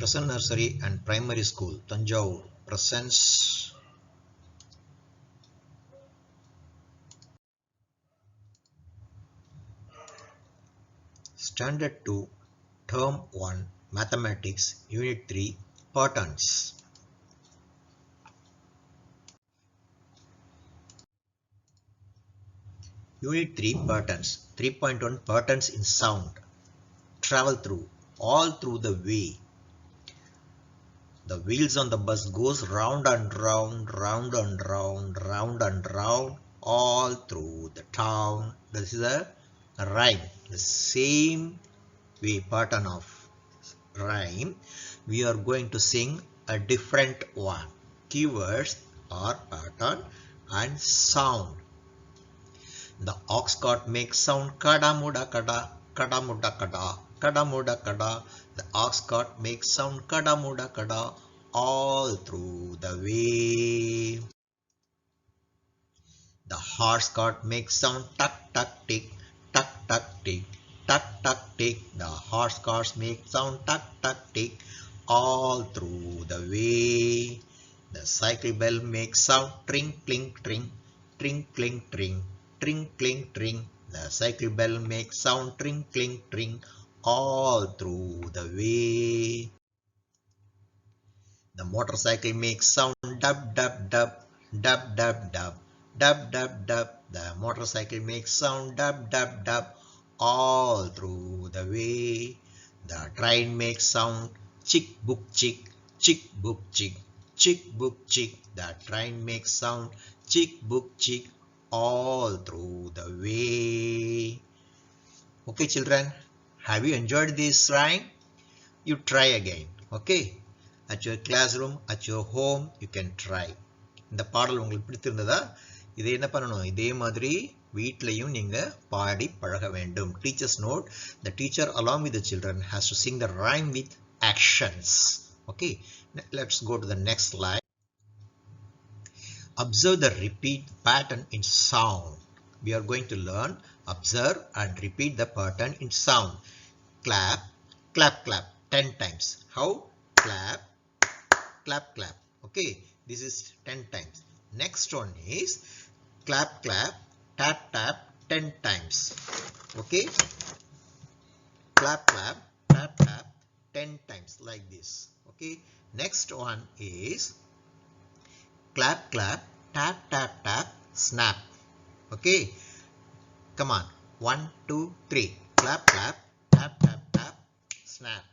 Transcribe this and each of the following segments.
Crescent Nursery and Primary School, Tanjore presents Standard 2, Term 1, Mathematics, Unit 3, Patterns. Unit 3, Patterns. 3.1, Patterns in Sound. Travel through, all through the way. The wheels on the bus goes round and round, round and round, round and round, all through the town. This is a rhyme. The same way pattern of rhyme, we are going to sing a different one. Keywords are pattern and sound. The ox cart makes sound kada muda kada, kada muda kada, kada muda kada. The ox cart makes sound kada muda kada all through the way. The horse cart makes sound tuck tuck tick, tuck tuck tick, tuck tuck tick. The horse cars make sound tuck tuck tick all through the way. The cycle bell makes sound tring cling tring, tring cling tring, tring cling tring. The cycle bell makes sound tring cling tring all through the way. The motorcycle makes sound dub dub dub, dub dub dub, dub dub dub. The motorcycle makes sound dub dub dub all through the way. The train makes sound chick book chick, chick book chick, chick book chick. The train makes sound chick book chick all through the way. Okay children, have you enjoyed this rhyme? You try again. Okay. At your classroom, at your home, you can try. இந்த பாடல் உங்களுக்கு பிடித்திருந்ததா? இதை என்ன பண்ணணும்? இதே மாதிரி வீட்லயும் நீங்க பாடி பழக வேண்டும். Teachers note, the teacher along with the children has to sing the rhyme with actions. Okay, let's go to the next slide. Observe the repeat pattern in sound. We are going to learn, observe and repeat the pattern in sound. Clap, clap, clap 10 times. How? Clap, clap, clap. Okay, this is 10 times. Next one is clap, clap, tap, tap 10 times. Okay, clap, clap, tap, tap 10 times like this. Okay, next one is clap, clap, tap, tap, tap, snap. Okay, come on, 1, 2, 3. Clap, clap, tap, tap, tap, snap.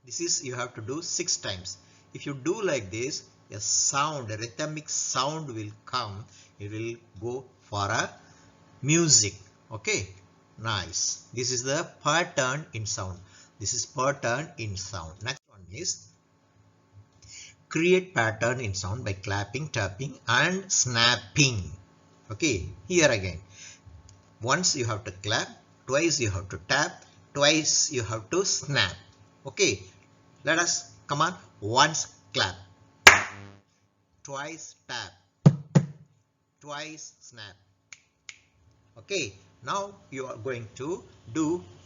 This is you have to do 6 times. If you do like this, a sound, a rhythmic sound will come. It will go for a music. Okay, nice. This is the pattern in sound. This is pattern in sound. Next one is create pattern in sound by clapping, tapping and snapping. Okay, here again. Once you have to clap, twice you have to tap, twice you have to snap. Okay, let us come on. Once clap, twice tap, twice snap. Okay, now you are going to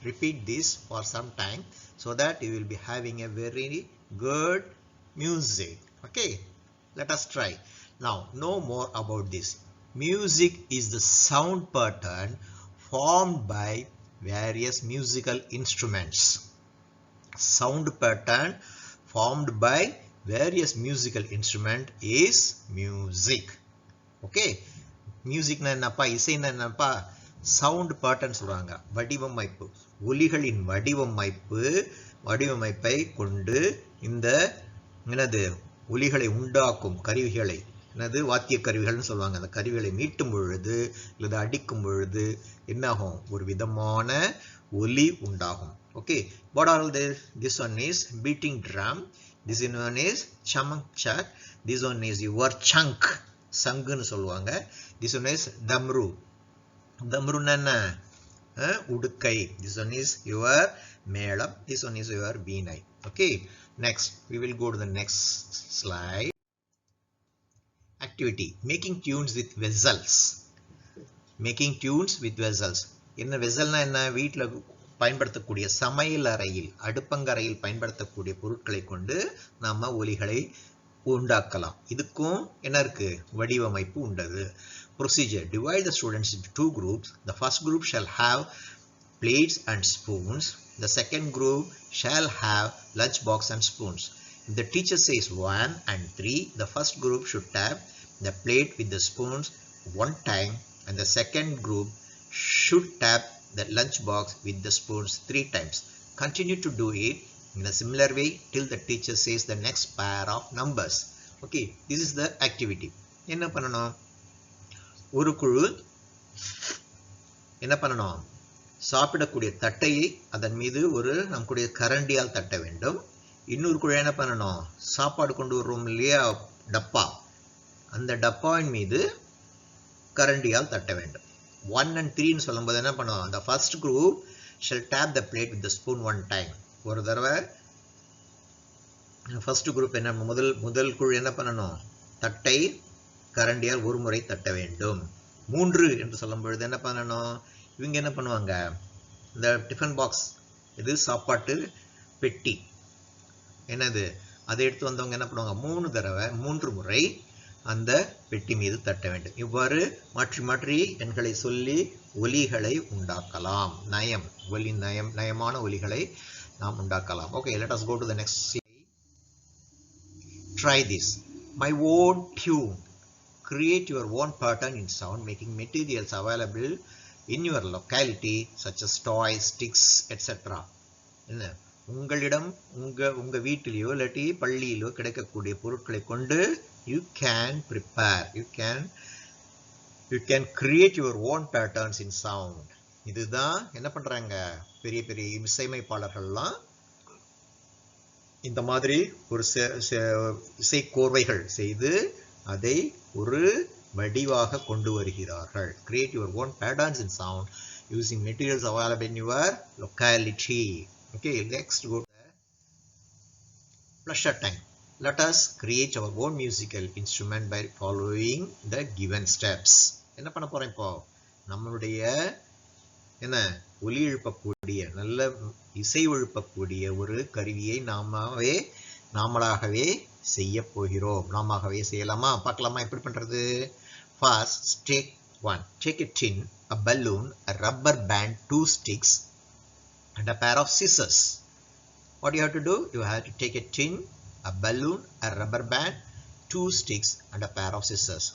repeat this for some time so that you will be having a very good music. Okay, let us try. Now know more about this. Music is the sound pattern formed by various musical instruments. Sound pattern formed by various musical instrument is music. Okay, music na என்னப்பா, இசைனா என்னப்பா? Sound pattern சொல்றாங்க. வடிவமைப்பு, ஒலிகளின் வடிவமைப்பை கொண்டு இந்த என்னது ஒலிகளை உண்டாக்கும் கருவிகளை என்னது வாத்திய கருவிகள்னு சொல்லுவாங்க. அந்த கருவிகளை மீட்டும் பொழுது அல்லது அடிக்கும் பொழுது என்னாகும்? ஒரு விதமான ஒலி உண்டாகும். Okay, what are this? This one is beating drum. This one is chamak. This one is your chunk. சங்குன்னு சொல்லுவாங்க. This one is damru. Damruன்னா என்ன? உடுக்கை. This one is your மேளம். This one is your வீணை. Okay, next we will go to the next slide. Activity, making tunes with vessels. Making tunes with vessels. என்ன வெசல்னா என்ன? வீட்டில் பயன்படுத்தக்கூடிய சமையல் அறையில் அடுப்பங்கரையில் பயன்படுத்தக்கூடிய பொருட்களை கொண்டு நாம ஒலிகளை உண்டாக்கலாம். இதுக்கும் என்ன இருக்கு? வடிவமைப்பு உண்டது. Procedure: divide the students into two groups. The first group shall have plates and spoons. The second group shall have lunch box and spoons. If the teacher says 1 and 3, the first group should tap the plate with the spoons one time, and the second group should tap the lunch box with the spoons 3 times. Continue to do it in a similar way till the teacher says the next pair of numbers. Okay, this is the activity. என்ன பண்ணணும்? ஒரு குழு என்ன பண்ணணும்? சாப்பிடக்கூடிய தட்டையை அதன் மீது ஒரு நம்முடைய கரண்டியால் தட்ட வேண்டும். இன்னொரு குழு என்ன பண்ணணும்? சாப்பாடு கொண்டு வருவோம் இல்லையா டப்பா, அந்த டப்பாவின் மீது கரண்டியால் தட்ட வேண்டும். 1 and 3 ன்னு சொல்லும்போது என்ன பண்ணுவோம்? the first group shall tap the plate with the spoon one time. ஒரு தடவை ஃபர்ஸ்ட் குரூப் என்ன முதல் குழு என்ன பண்ணணும்? தட்டை கரண்டியால் ஒரு முறை தட்ட வேண்டும். 3 என்று சொல்லும் பொழுது என்ன பண்ணணும்? இவங்க என்ன பண்ணுவாங்க? இந்த டிஃபன் பாக்ஸ், இது சாப்பாட்டு பெட்டி என்னது, அதை எடுத்து வந்தவங்க என்ன பண்ணுவாங்க? 3 முறை அந்த பெட்டி மீது தட்ட வேண்டும். இவ்வாறு மாற்றி மாற்றி எண்களை சொல்லி ஒலிகளை உண்டாக்கலாம். நயமான ஒலிகளை நாம் உண்டாக்கலாம். Okay, let us go to the next scene. Try this. My own tune. Create your own pattern in sound, making materials available in your locality such as toys, sticks, etc. என்ன, உங்களிடம் உங்க வீட்டிலேயோ இல்லாட்டி பள்ளியிலோ கிடைக்கக்கூடிய பொருட்களை கொண்டு you can create your own patterns in sound. இதுதான் என்ன பண்றாங்க? பெரிய பெரிய இசையமைப்பாளர்கள்லாம் இந்த மாதிரி ஒரு இசைக்கோர்வைகள் செய்து அதை ஒரு வடிவாக கொண்டு வருகிறார்கள். Create your own patterns in sound using materials available in your locality. Okay, next go to pleasure time. Let us create our own musical instrument by following the given steps. என்ன பண்ண போறோம் இப்போ? நம்மளுடைய என்ன ஒலி எழுப்பக்கூடிய நல்ல இசை எழுப்பக்கூடிய ஒரு கருவியை நாமளாகவே செய்ய போகிறோம். நாமவே செய்யலாமா? பார்க்கலாமா எப்படி பண்றது? First, step 1. Take a tin, a balloon, a rubber band, 2 sticks and a pair of scissors. What you have to do? You have to take a tin, a balloon, a rubber band, 2 sticks and a pair of scissors.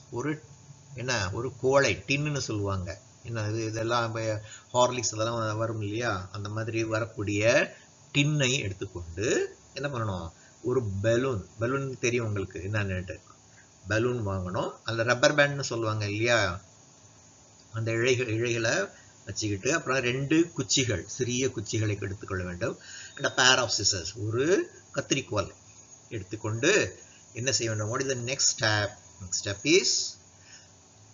ஒரு கோளை டின்னு சொல்லுவாங்க. இதெல்லாம் Horlicks இதெல்லாம் வரும் இல்லையா, அந்த மாதிரி வரக்கூடிய டின்னை எடுத்துக்கொண்டு என்ன பண்ணணும்? ஒரு பலூன் தெரியும் உங்களுக்கு என்னன்னு, பலூன் வாங்கணும். அதில் ரப்பர் பேண்ட்னு சொல்லுவாங்க இல்லையா, அந்த இழைகளை வச்சுக்கிட்டு அப்புறம் 2 குச்சிகள், சிறிய குச்சிகளை எடுத்துக்கொள்ள வேண்டும். அண்ட் பேர் ஆஃப் சிசர்ஸ், ஒரு கத்திரிக்கோல் எடுத்துக்கொண்டு என்ன செய்ய வேண்டும்? What is the next step? Next step is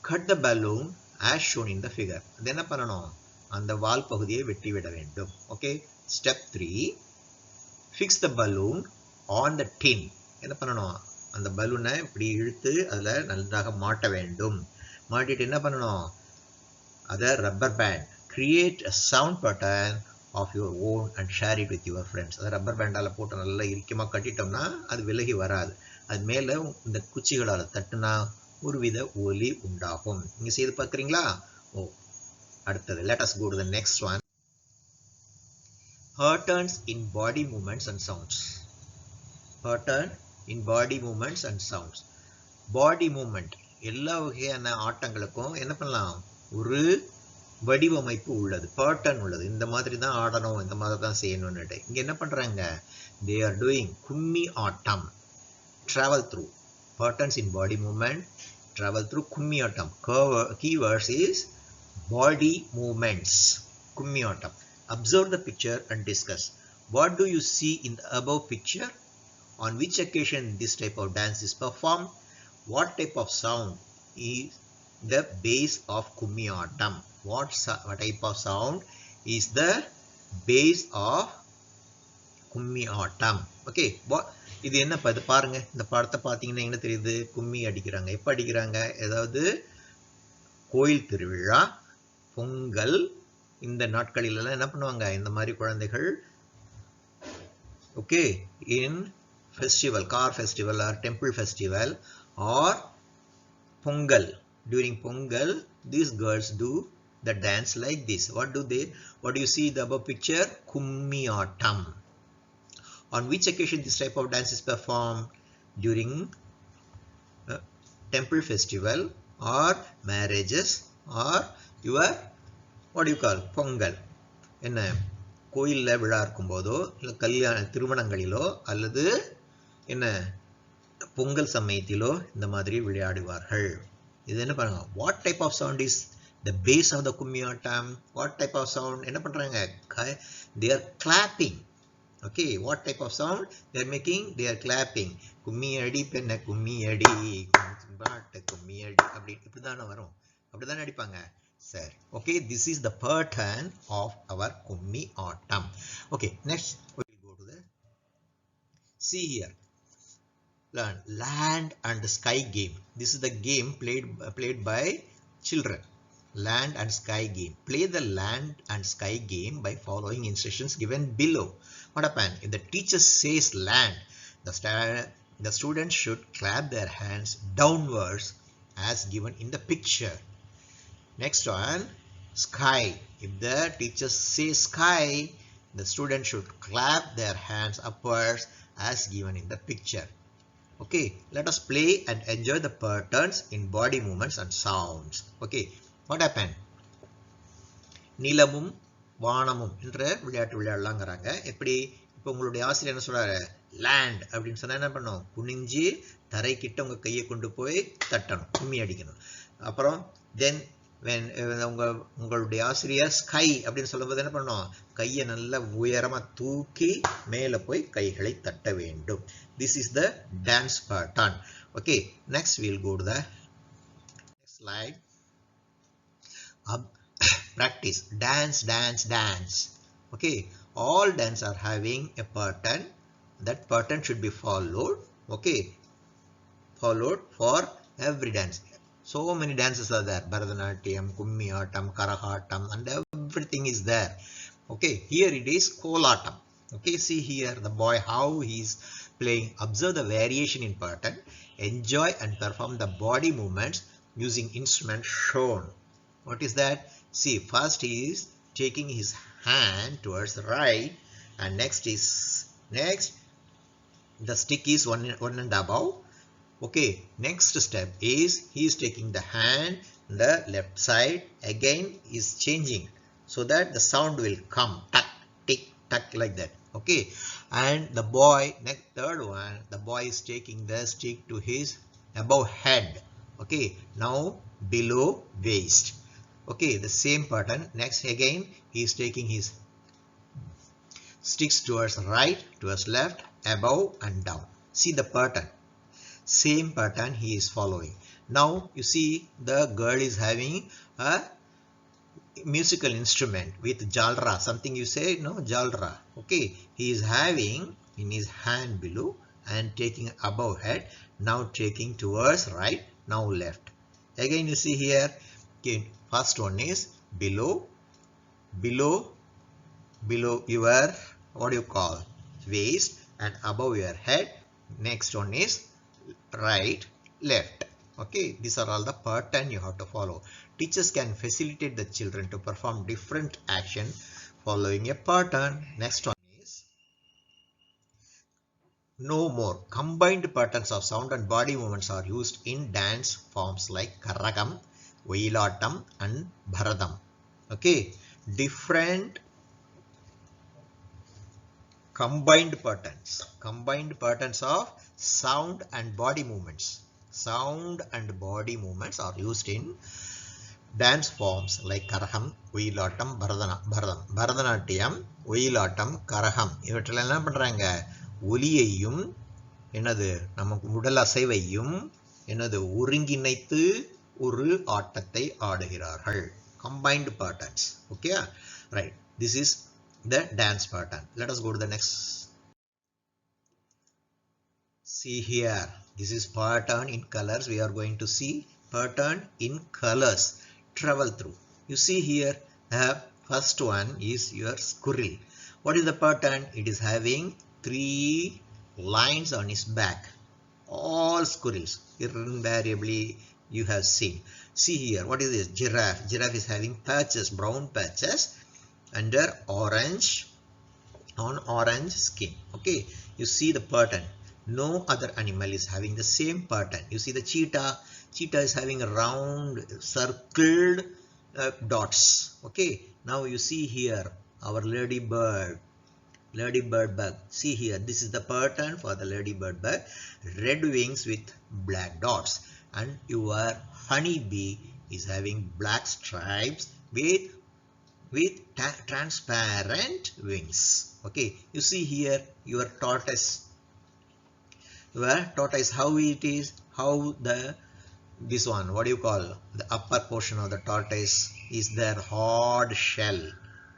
cut the balloon as shown in the figure. அது என்ன பண்ணணும்? அந்த வால் பகுதியை வெட்டிவிட வேண்டும். Okay. Step 3, fix the balloon on the tin. என்ன பண்ணணும்? அந்த பலூனை இப்படி இழுத்து அதில் நன்றாக மாட்ட வேண்டும். மாட்டிட்டு என்ன பண்ணணும்? அதை rubber band, create a sound pattern of your own and share it with your friends. அதை ரப்பர் பேண்டால் போட்டு நல்லா இறுக்கமாக கட்டிட்டோம்னா அது விலகி வராது. அது மேலே இந்த குச்சிகளால் தட்டுனா ஒருவித ஒலி உண்டாகும். நீங்க செய்து பார்க்குறீங்களா? அடுத்தது let us go to the next one. Patterns in body movements and sounds. Pattern in body movements and sounds. Body movement, எல்லா வகையான ஆட்டங்களுக்கும் என்ன பண்ணலாம்? ஒரு வடிவமைப்பு உள்ளது, பேட்டர்ன் உள்ளது. இந்த மாதிரி தான் ஆடணும், இந்த மாதிரி தான் செய்யணும்னு. இங்க என்ன பண்றாங்க? They are doing Kummi atom. Travel through. Patterns in body movement, travel through Kummiyaattam. Keywords is body movements. Kummiyaattam. Observe the picture and discuss. What do you see in the above picture? On which occasion this type of dance is performed? What type of sound is the base of Kummiyaattam? What type of sound is the base of Kummiyaattam? Okay. இது என்ன பாருங்க, இந்த படத்தை பார்த்தீங்கன்னா என்ன தெரியுது? கும்மி அடிக்கிறாங்க. எப்போ அடிக்கிறாங்க? ஏதாவது கோயில் திருவிழா, பொங்கல், இந்த நாட்களில் எல்லாம் என்ன பண்ணுவாங்க, இந்த மாதிரி குழந்தைகள் okay in festival, car festival or temple festival or Pongal, during Pongal these girls do the dance like this. What do you see the above picture? Kummiattam. On which occasion this type of dance is performed? During temple festival or marriages or your what do you call Pongal. என்ன கோயிலில் விழா இருக்கும்போதோ இல்லை கல்யாண திருமணங்களிலோ அல்லது என்ன பொங்கல் சமயத்திலோ இந்த மாதிரி விளையாடுவார்கள். இது என்ன பண்ணுங்க, what type of sound is the base of the Kummiyattam? What type of sound என்ன பண்றாங்க? they are clapping. okay, what type of sound they are making? they are clapping. கும்மி அடி பெண்ண கும்மி அடி பாட்டு கும்மி அடி அப்படி இப்படிதானே வரும், அப்படிதானே அடிப்பாங்க. சரி, okay, this is the pattern of our Kummiattam. okay, next we will go to the see here, learn land and sky game. This is the game played by children. Land and sky game. Play the land and sky game by following instructions given below. What happens? If the teacher says land, the students should clap their hands downwards as given in the picture. Next one, sky. If the teacher says sky, the students should clap their hands upwards as given in the picture. okay, let us play and enjoy the patterns in body movements and sounds. okay, what happened? நீலமும் வானமும் என்ற விளையாட்டு விளையாடலாங்கிறாங்க. எப்படி? இப்போ உங்களுடைய ஆசிரியர் என்ன சொல்றாரு? Land அப்படின்னு சொன்னா என்ன பண்ணும்? குனிஞ்சு தரைக்கிட்ட உங்க கையை கொண்டு போய் தட்டணும், கும்மி அடிக்கணும். அப்புறம் தென் உங்களுடைய ஆசிரியர் ஸ்கை அப்படின்னு சொல்லும்போது என்ன பண்ணணும்? கையை நல்லா உயரமா தூக்கி மேல போய் கைகளை தட்ட வேண்டும். this is the dance pattern. okay, next we will go to the next slide. practice dance dance dance. okay, all dance are having a pattern. that pattern should be followed. okay, followed for every dance. so many dances are there: Bharatanatyam, Kummiattam, Karahattam, and everything is there. okay, here it is Kolatam. okay, see here the boy how he is playing. observe the variation in pattern, enjoy and perform the body movements using instruments shown. what is that? see, first he is taking his hand towards the right, and next the stick is one and above. okay, next step is he is taking the hand the left side, again is changing so that the sound will come tuck tick tuck like that. okay, and the boy, next third one, the boy is taking the stick to his above head. okay, now below waist. okay, the same pattern. next again he is taking his sticks towards right, towards left, above and down. see the pattern, same pattern he is following. now you see the girl is having a musical instrument with jalra, something you say, no, jalra. okay, he is having in his hand below and taking above head, now taking towards right, now left. again you see here, okay, first one is below your what do you call waist and above your head. next one is right, left. okay, these are all the pattern you have to follow. teachers can facilitate the children to perform different action following a pattern. next one is no more. combined patterns of sound and body movements are used in dance forms like Karagam, Oyilattam and Bharatam. okay, different combined patterns of sound and body movements. sound and body movements are used in dance forms like Karaham, Oyilattam, Bharatanatyam, Oyilattam, Karaham. இவற்றில் என்ன பண்றாங்க? ஒலியையும் என்னது நமக்கு உடல் அசைவையும் என்னது ஒருங்கிணைத்து ஒரு ஆட்டத்தை ஆடுகிறார்கள். combined patterns. okay, right, this is the dance pattern. let us go to the next. see here, this is pattern in colors. we are going to see pattern in colors. travel through. you see here, First one is your squirrel. What is the pattern? It is having 3 lines on its back. All squirrels invariably you have seen. See here, what is this? Giraffe. Giraffe is having patches, brown patches under orange, on orange skin. Okay, you see the pattern. No other animal is having the same pattern. You see the cheetah. Cheetah is having a round circled dots. Okay, now you see here our ladybird. Ladybird bug. See here, this is the pattern for the ladybird bug. Red wings with black dots. And your honeybee is having black stripes with transparent wings. Okay, you see here your tortoise. Your tortoise, how it is, how this one, what do you call, the upper portion of the tortoise is their hard shell.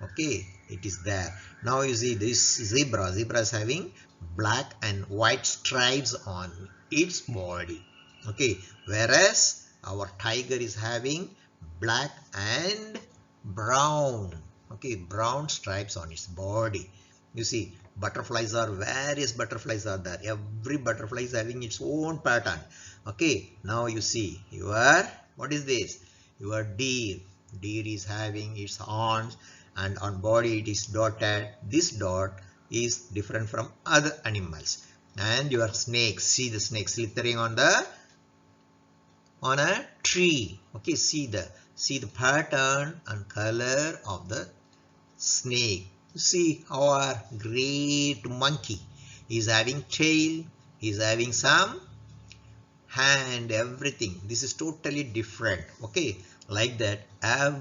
Okay, it is there. Now you see this zebra. Zebra is having black and white stripes on its body. Okay, whereas our tiger is having black and brown. Okay, brown stripes on its body. You see, butterflies are, various butterflies are there. Every butterfly is having its own pattern. Okay, now you see your, what is this? Your deer. Deer is having its horns and on body it is dotted. This dot is different from other animals. And your snake. See the snake slithering on a tree. Okay, see the pattern and color of the snake. You see our great monkey is having tail, is having some hand, everything. This is totally different. Okay, like that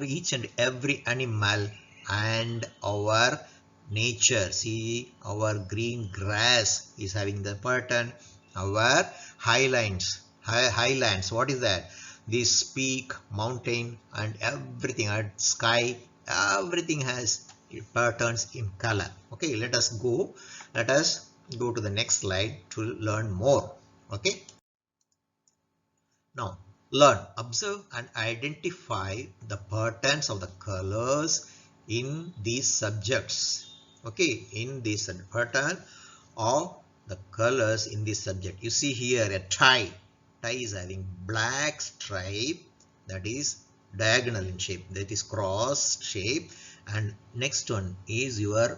each and every animal and our nature. See, our green grass is having the pattern. Our highlands, what is that? This peak, mountain and everything, and sky, everything has patterns in color. Okay, let us go to the next slide to learn more. Okay, now learn, observe and identify the patterns of the colors in these subjects. Okay, in this pattern of the colors in this subject. You see here a tie. Tie is having black stripe, that is diagonal in shape, that is cross shape. And next one is your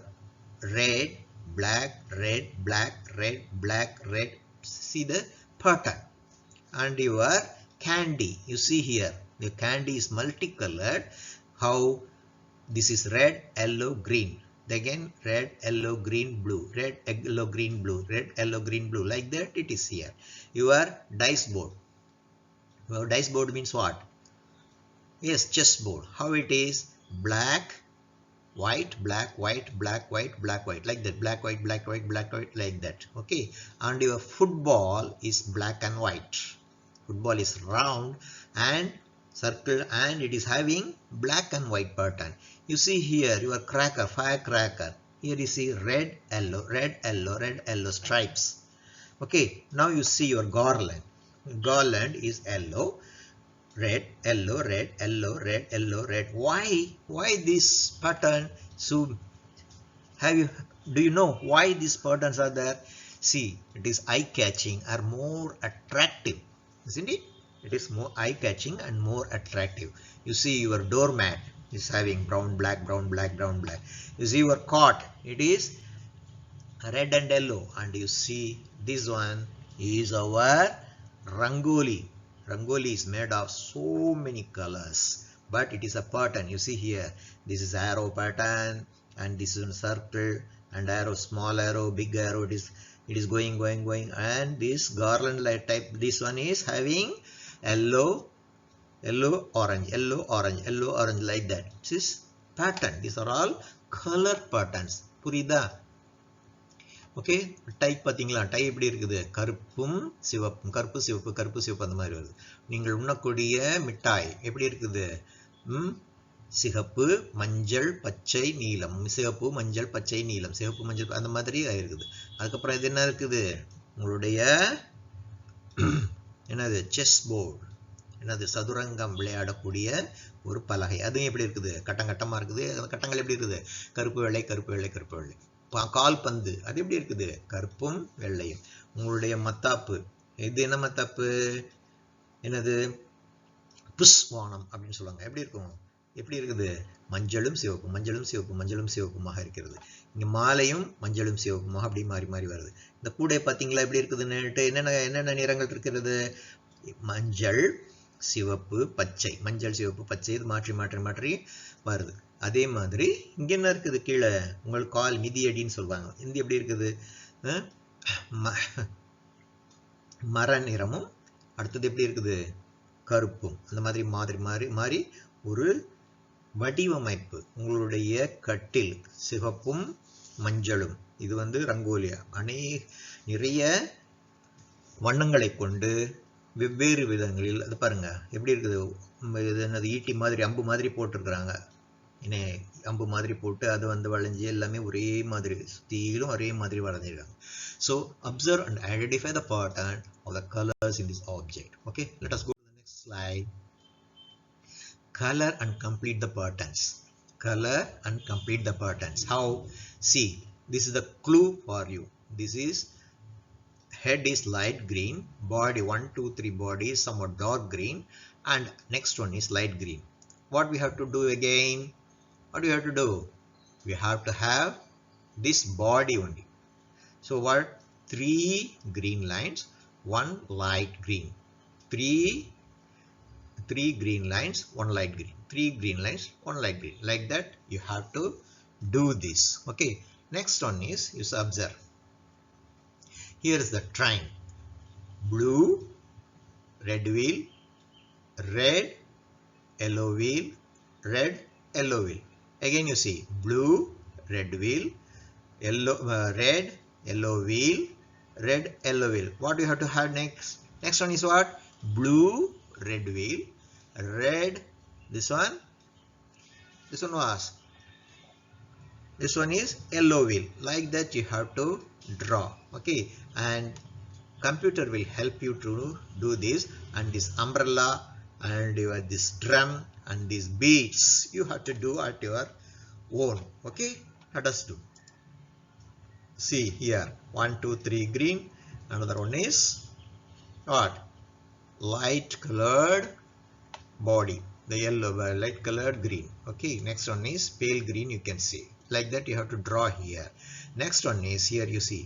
red, black, red, black, red, black, red. See the pattern. And your candy, you see here the candy is multicolored. How this is red, yellow, green. Again red, yellow, green, blue, red, yellow, green, blue, red, yellow, green, blue, like that it is here. Your dice board. Your dice board means what? Yes, chessboard. How it is? Black, white, black, white, black, white, black, white, like that. Black, white, black, white, black, white, like that. Okay, and your football is black and white. Football is round and circle and it is having black and white pattern. You see here your cracker, firecracker. Here you see red, yellow, red, yellow, red, yellow stripes. Okay, now you see your garland. Garland is yellow, red, yellow, red, yellow, red, yellow, red. Why this pattern? So do you know why these patterns are there? See, it is eye-catching or more attractive, isn't it? It is more eye-catching and more attractive. You see your doormat is having brown, black, brown, black, brown, black. You see your cot, it is red and yellow. And you see this one is our rangoli. Rangoli is made of so many colors, but it is a pattern. You see here, this is arrow pattern, and this is a circle, and arrow, small arrow, big arrow. It is going, and this garland like type. This one is having yellow, orange, yellow, orange, yellow, orange, like that. This is pattern. These are all color patterns. புரியுதா? Okay, tie பார்த்தீங்களா? Tie எப்படி இருக்குது? கருப்பும் சிவப்பும், கருப்பு சிவப்பு, கருப்பு சிவப்பு, அந்த மாதிரி வருது. நீங்கள் உண்ணக்கூடிய மிட்டாய் எப்படி இருக்குது? சிகப்பு, மஞ்சள், பச்சை, நீலம். சிகப்பு, மஞ்சள், பச்சை, நீலம். சிகப்பு, மஞ்சள், அந்த மாதிரி இருக்குது. அதுக்கப்புறம் இது என்ன இருக்குது? உங்களுடைய என்னது? Chess board. என்னது சதுரங்கம் விளையாடக்கூடிய ஒரு பலகை. அதுவும் எப்படி இருக்குது, கட்டங்கட்டமா இருக்குது. அந்த கட்டங்கள் எப்படி இருக்குது, கருப்பு வெள்ளை கருப்பு வெள்ளை கருப்பு வெள்ளை. கால்பந்து அது எப்படி இருக்குது, கருப்பும் வெள்ளையும். உங்களுடைய மத்தாப்பு, இது என்ன மத்தாப்பு, என்னது புஷ்வானம் அப்படின்னு சொல்லுவாங்க. எப்படி இருக்கும், எப்படி இருக்குது, மஞ்சளும் சிவப்பு மஞ்சளும் சிவப்பு மஞ்சளும் சிவப்புமாக இருக்கிறது. இங்க மாலையும் மஞ்சளும் சிவப்புமாக அப்படி மாறி மாறி வருது. இந்த கூடை பார்த்தீங்களா எப்படி இருக்குதுன்னுட்டு, என்னென்ன என்னென்ன நிறங்கள் இருக்கிறது, மஞ்சள் சிவப்பு பச்சை, மஞ்சள் சிவப்பு பச்சை, இது மாற்றி மாற்றி மாற்றி வருது. அதே மாதிரி இங்க என்ன இருக்குது, கீழே உங்கள் கால் மிதியடின்னு சொல்லுவாங்க. இந்த எப்படி இருக்குது, மர நிறமும் அடுத்தது எப்படி இருக்குது கருப்பும். அந்த மாதிரி மாதிரி மாறி மாறி ஒரு வடிவமைப்பு. உங்களுடைய கட்டில் சிவப்பும் மஞ்சளும், இது வந்து ரங்கோலியா, நிறைய வண்ணங்களை கொண்டு வெவ்வேறு விதங்களில், அது பாருங்க எப்படி இருக்குது, இது என்னது ஈட்டி மாதிரி அம்பு மாதிரி போட்டிருக்கிறாங்க. என்ன அம்பு மாதிரி போட்டு அது வந்து வளைஞ்சி எல்லாமே ஒரே மாதிரி சுத்திலும் ஒரே மாதிரி வளைஞ்சிருக்காங்க. So observe and identify the pattern of the colors in this object. Okay, let us go to the next slide. Color and complete the patterns. Color and complete the patterns. How? See, this is the clue for you. This is head is light green, body 1 2 3 body is somewhat dark green, and next one is light green. What we have to do again, what do we have to do, we have to have this body only. So what, 3 green lines, 1 light green, 3 green lines, 1 light green, 3 green lines, 1 light green, like that you have to do this. Okay, next one is, you observe, here is the train, blue red wheel, red yellow wheel, red yellow wheel. Again you see blue red wheel, yellow red yellow wheel, red yellow wheel. What do you have to have next? Next one is what, blue red wheel, red, this one was, this one is yellow wheel. Like that you have to draw. Okay, and computer will help you to do this. And this umbrella and your this drum and these beads you have to do at your own. Okay, let us do. See here, 1 2 3 green, another one is what, light colored body, the yellow light colored green. Okay, next one is pale green, you can see. Like that you have to draw here. Next one is, here you see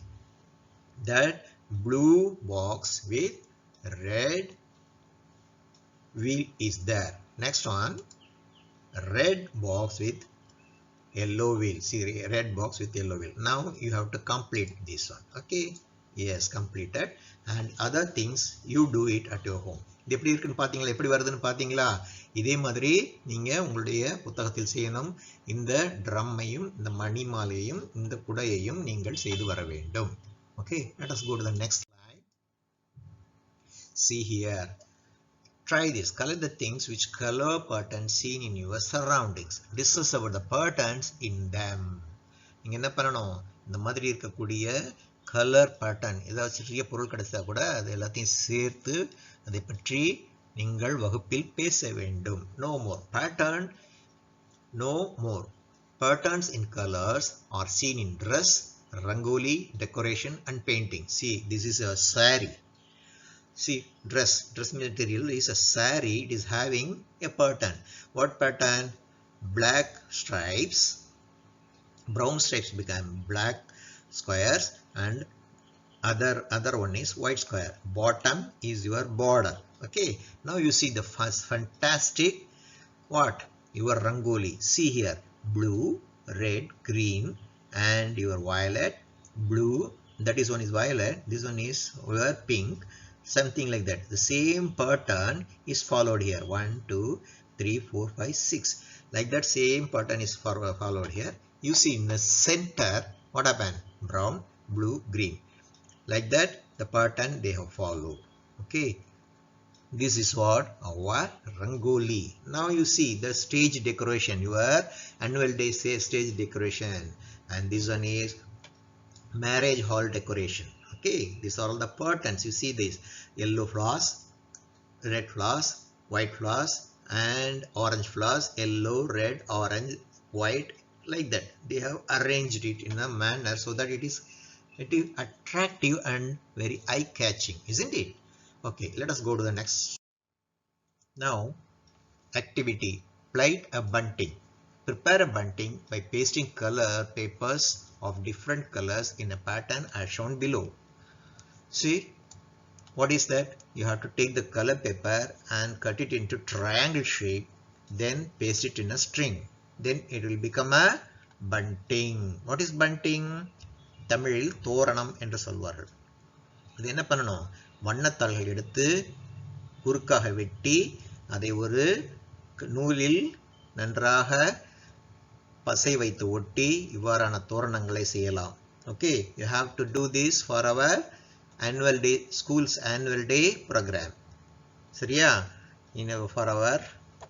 that blue box with red wheel is there. Next one, red box with yellow wheel. See, red box with yellow wheel. Now you have to complete this one. Okay, yes, completed. And other things you do it at your home. இது எப்படி இருக்குன்னு பாத்தீங்களா, எப்படி வருதுன்னு பாத்தீங்களா. இதே மாதிரி நீங்க உங்களுடைய புத்தகத்தில் செய்யணும். இந்த ட்ரம்மையும் இந்த மணிமாலையையும் இந்த குடையையும் நீங்கள் செய்து வர வேண்டும். Okay, let us go to the next slide. See here, try this. Color the things which color patterns seen in your surroundings. Discuss about the patterns in them. நீங்க என்ன பண்ணணும், இந்த மாதிரி இருக்கக்கூடிய கலர் பேட்டர்ன், ஏதாவது சிறிய பொருள் கிடைச்சா கூட அது எல்லாத்தையும் சேர்த்து அதை பற்றி நீங்கள் வகுப்பில் பேச வேண்டும். No more pattern, no more. Patterns in colors are seen in dress, rangoli, decoration and painting. See, this is a saree. See, dress material is a saree. It is having a pattern. What pattern? Black stripes, brown stripes become black squares, and other one is white square. Bottom is your border. Okay, now you see the first fantastic what, your rangoli. See here, blue, red, green, and your violet, blue, that is one is violet, this one is your pink, something like that. The same pattern is followed here, 1 2 3 4 5 6, like that same pattern is followed here. You see in the center what happened, brown, blue, green, like that the pattern they have followed. Okay, this is what our rangoli. Now you see the stage decoration, your annual day stage decoration, and this one is marriage hall decoration. Okay, these are all the patterns. You see this yellow flowers, red flowers, white flowers and orange flowers, yellow, red, orange, white, like that. They have arranged it in a manner so that it is attractive and very eye-catching, isn't it? Okay, let us go to the next. Now, activity. Plait a bunting. Prepare a bunting by pasting color papers of different colors in a pattern as shown below. See, what is that? You have to take the color paper and cut it into triangle shape, then paste it in a string. Then it will become a bunting. What is bunting? தமிழில் தோரணம் என்று சொல்வார்கள். இது என்ன பண்ணணும்? வண்ணத்தாள்கள் எடுத்து குறுக்காக வெட்டி அதை ஒரு நூலில் நன்றாக பசை வைத்து ஒட்டி இவ்வாறான தோரணங்களை செய்யலாம். Okay, you have to do this for our annual day, school's annual day program. சரியா? for our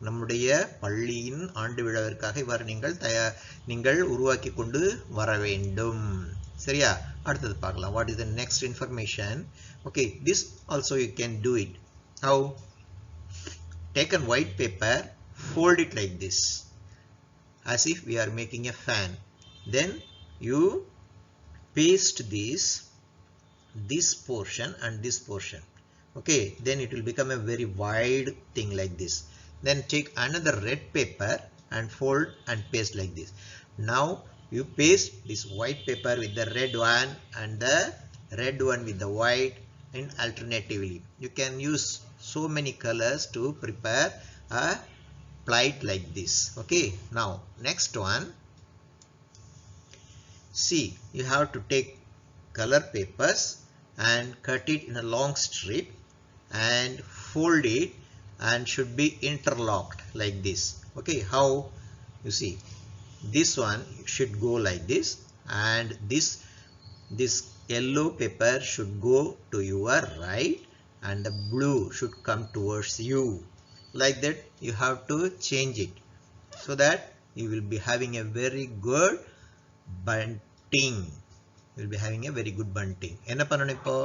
நம்முடைய பள்ளியின் ஆண்டு விழாவிற்காக இவ்வாறு நீங்கள் உருவாக்கி கொண்டு வர வேண்டும். சரியா? அடுத்தது பார்க்கலாம். What is the next information? Okay, this also you can do it. How? Take a white paper, fold it like this, as if we are making a fan. Then you paste this portion and this portion. Okay, then it will become a very wide thing like this. Then take another red paper and fold and paste like this. Now you paste this white paper with the red one and the red one with the white, and alternatively you can use so many colors to prepare a plait like this. Okay, now next one. See, you have to take color papers and cut it in a long strip and fold it, and should be interlocked like this. Okay, how? You see, this one should go like this, and this yellow paper should go to your right and the blue should come towards you. Like that you have to change it so that you will be having a very good bunting. You will be having a very good bunting. என்ன பண்ணணும்? இப்போ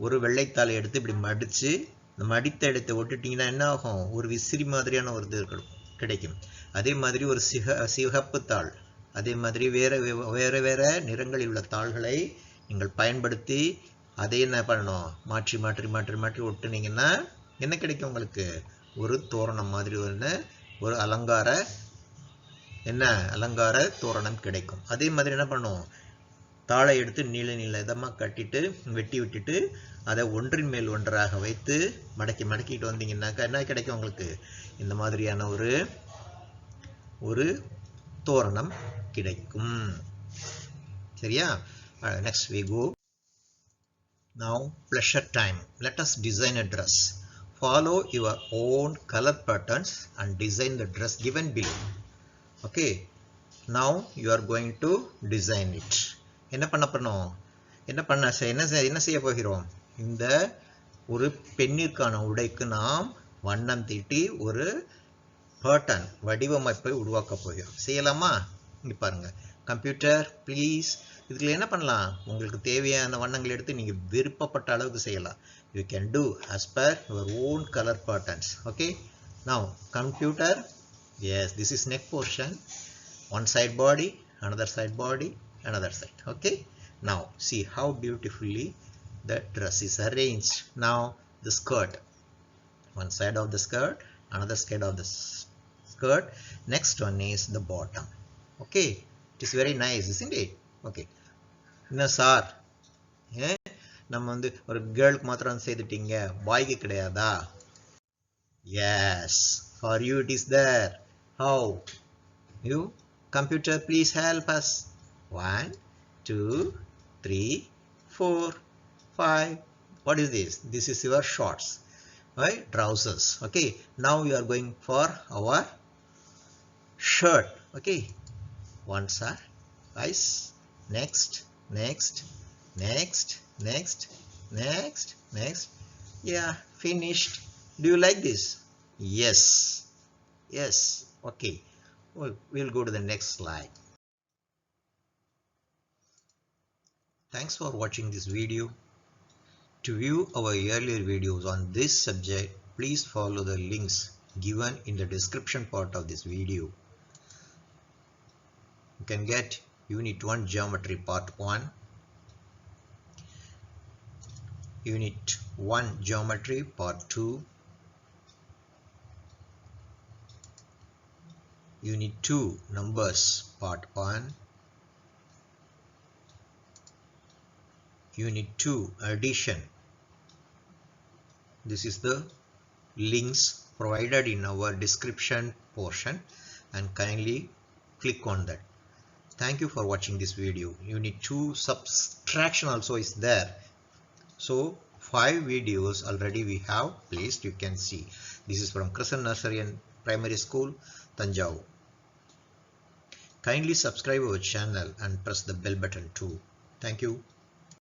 ஒரு வெள்ளைத்தாளை எடுத்து இப்படி மடிச்சு இந்த மடித்த இடத்தை ஒட்டிட்டீங்கன்னா என்ன ஆகும்? ஒரு விசிறி மாதிரியான ஒரு இது கிடைக்கும். அதே மாதிரி ஒரு சிகப்பு தாள், அதே மாதிரி வேற வேற நிறங்களில் உள்ள தாள்களை நீங்கள் பயன்படுத்தி அதை என்ன பண்ணணும்? மாற்றி மாற்றி மாற்றி மாற்றி ஒட்டுனீங்கன்னா என்ன கிடைக்கும் உங்களுக்கு? ஒரு தோரணம் மாதிரி ஒரு அலங்கார தோரணம் கிடைக்கும். அதே மாதிரி என்ன பண்ணும்? தாளை எடுத்து நீள இதமாக கட்டிட்டு வெட்டி விட்டுட்டு அதை ஒன்றின் மேல் ஒன்றாக வைத்து மடக்கிட்டு வந்தீங்கன்னாக்கா என்ன கிடைக்கும் உங்களுக்கு? இந்த மாதிரியான ஒரு தோரணம் கிடைக்கும். சரியா? Next we go. Now pleasure time. Let us design a dress. Follow your own color patterns and design the dress given below. Okay, now you are going to design it. என்ன செய்ய போகிறோம்? இந்த ஒரு பெண்ணிற்கான உடைக்கு நாம் வண்ணம் தீட்டி ஒரு பேட்டர்ன் வடிவமைப்பை உருவாக்க போகிறோம். செய்யலாமா? இங்க பாருங்க. Computer please. இதுல என்ன பண்ணலாம்? உங்களுக்கு தேவையான வண்ணங்கள் எடுத்து நீங்க விருப்பப்பட்ட அளவுக்கு செய்யலாம். You can do as per your own color patterns. Okay, now computer. Yes, this is neck portion. One side body, another side body, another side. Okay, now see how beautifully the dress is arranged. Now the skirt, one side of the skirt, another side of the skirt, next one is the bottom. Okay, it is very nice, isn't it? Okay, now sir, நம்ம ஒரு கேர்ளுக்கு மாத்திரம் செய்துட்டீங்க, பாய்க்கு கிடையாதா? Yes, for you it is there. How? You computer please help us. 1 2 3 4 5. What is this? This is your shorts, right? Trousers. Okay, now we are going for our shirt. Okay, one sir, guys. Next. Yeah, finished. Do you like this? Yes. Okay, we'll go to the next slide. Thanks for watching this video. To view our earlier videos on this subject, please follow the links given in the description part of this video. You can get Unit 1 Geometry Part 1, Unit 1 Geometry Part 2, Unit 2 Numbers Part 1, Unit 2 Addition. This is the links provided in our description portion, and kindly click on that. Thank you for watching this video. Unit 2 Subtraction also is there. So 5 videos already we have placed, you can see. This is from Crescent Nursery and Primary School, Tanjavur. Kindly subscribe our channel and press the bell button too. Thank you.